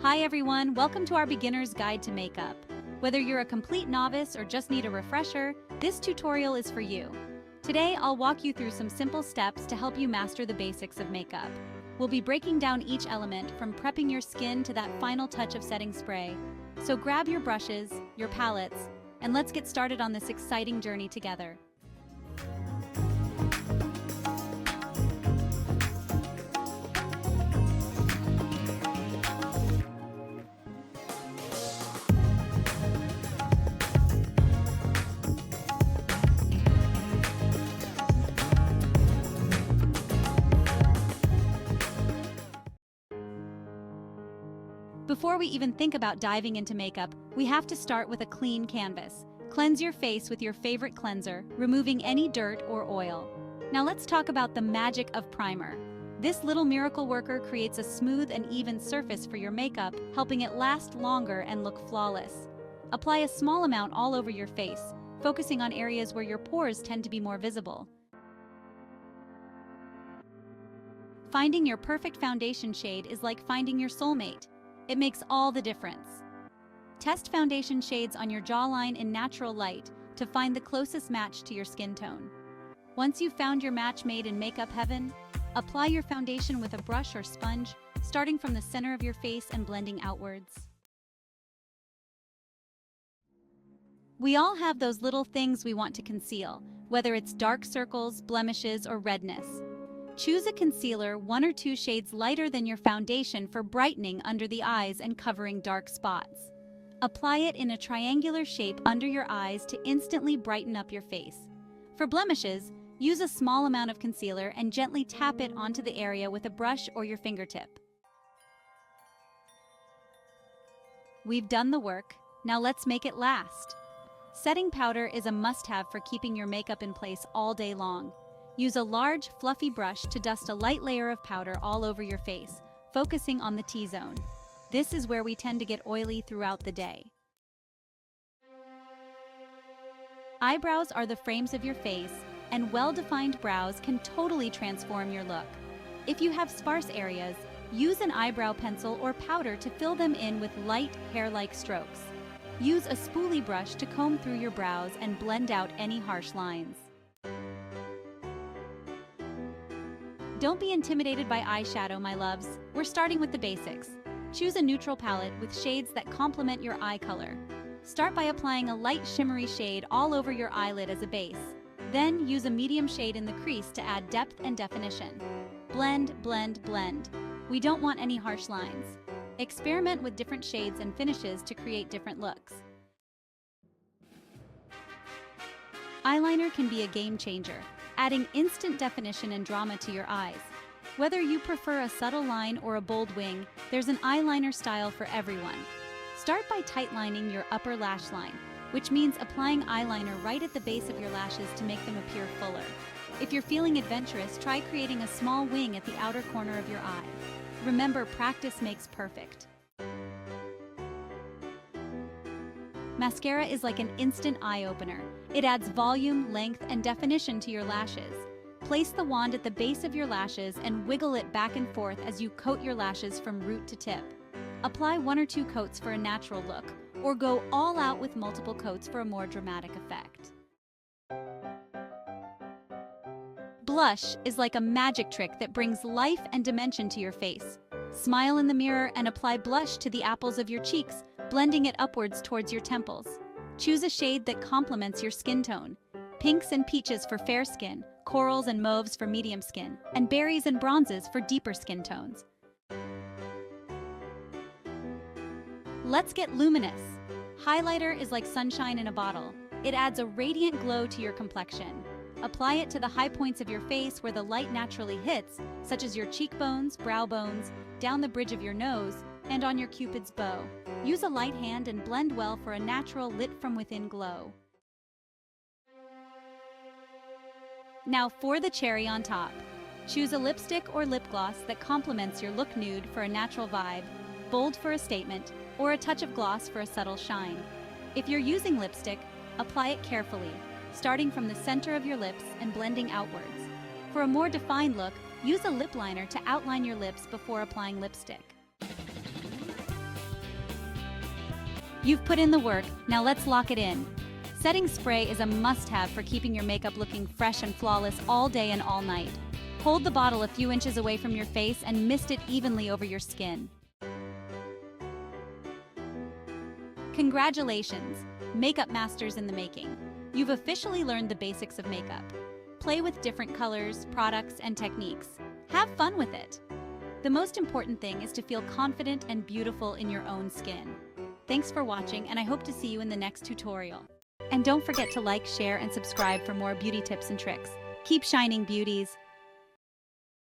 Hi everyone, welcome to our beginner's guide to makeup. Whether you're a complete novice or just need a refresher, this tutorial is for you. Today, I'll walk you through some simple steps to help you master the basics of makeup. We'll be breaking down each element from prepping your skin to that final touch of setting spray. So grab your brushes, your palettes, and let's get started on this exciting journey together. Before we even think about diving into makeup, we have to start with a clean canvas. Cleanse your face with your favorite cleanser, removing any dirt or oil. Now let's talk about the magic of primer. This little miracle worker creates a smooth and even surface for your makeup, helping it last longer and look flawless. Apply a small amount all over your face, focusing on areas where your pores tend to be more visible. Finding your perfect foundation shade is like finding your soulmate. It makes all the difference. Test foundation shades on your jawline in natural light to find the closest match to your skin tone. Once you've found your match made in makeup heaven, apply your foundation with a brush or sponge, starting from the center of your face and blending outwards. We all have those little things we want to conceal, whether it's dark circles, blemishes, or redness. Choose a concealer 1 or 2 shades lighter than your foundation for brightening under the eyes and covering dark spots. Apply it in a triangular shape under your eyes to instantly brighten up your face. For blemishes, use a small amount of concealer and gently tap it onto the area with a brush or your fingertip. We've done the work, now let's make it last. Setting powder is a must-have for keeping your makeup in place all day long. Use a large, fluffy brush to dust a light layer of powder all over your face, focusing on the T-zone. This is where we tend to get oily throughout the day. Eyebrows are the frames of your face, and well-defined brows can totally transform your look. If you have sparse areas, use an eyebrow pencil or powder to fill them in with light, hair-like strokes. Use a spoolie brush to comb through your brows and blend out any harsh lines. Don't be intimidated by eyeshadow, my loves. We're starting with the basics. Choose a neutral palette with shades that complement your eye color. Start by applying a light shimmery shade all over your eyelid as a base. Then use a medium shade in the crease to add depth and definition. Blend, blend, blend. We don't want any harsh lines. Experiment with different shades and finishes to create different looks. Eyeliner can be a game changer, adding instant definition and drama to your eyes. Whether you prefer a subtle line or a bold wing, there's an eyeliner style for everyone. Start by tightlining your upper lash line, which means applying eyeliner right at the base of your lashes to make them appear fuller. If you're feeling adventurous, try creating a small wing at the outer corner of your eye. Remember, practice makes perfect. Mascara is like an instant eye-opener. It adds volume, length, and definition to your lashes. Place the wand at the base of your lashes and wiggle it back and forth as you coat your lashes from root to tip. Apply 1 or 2 coats for a natural look, or go all out with multiple coats for a more dramatic effect. Blush is like a magic trick that brings life and dimension to your face. Smile in the mirror and apply blush to the apples of your cheeks, blending it upwards towards your temples. Choose a shade that complements your skin tone. Pinks and peaches for fair skin, corals and mauves for medium skin, and berries and bronzes for deeper skin tones. Let's get luminous. Highlighter is like sunshine in a bottle. It adds a radiant glow to your complexion. Apply it to the high points of your face where the light naturally hits, such as your cheekbones, brow bones, down the bridge of your nose, and on your Cupid's bow. Use a light hand and blend well for a natural lit-from-within glow. Now for the cherry on top. Choose a lipstick or lip gloss that complements your look nude for a natural vibe, bold for a statement, or a touch of gloss for a subtle shine. If you're using lipstick, apply it carefully, starting from the center of your lips and blending outwards. For a more defined look, use a lip liner to outline your lips before applying lipstick. You've put in the work, now let's lock it in. Setting spray is a must-have for keeping your makeup looking fresh and flawless all day and all night. Hold the bottle a few inches away from your face and mist it evenly over your skin. Congratulations, makeup masters in the making. You've officially learned the basics of makeup. Play with different colors, products, and techniques. Have fun with it. The most important thing is to feel confident and beautiful in your own skin. Thanks for watching, and I hope to see you in the next tutorial. And don't forget to like, share, and subscribe for more beauty tips and tricks. Keep shining, beauties!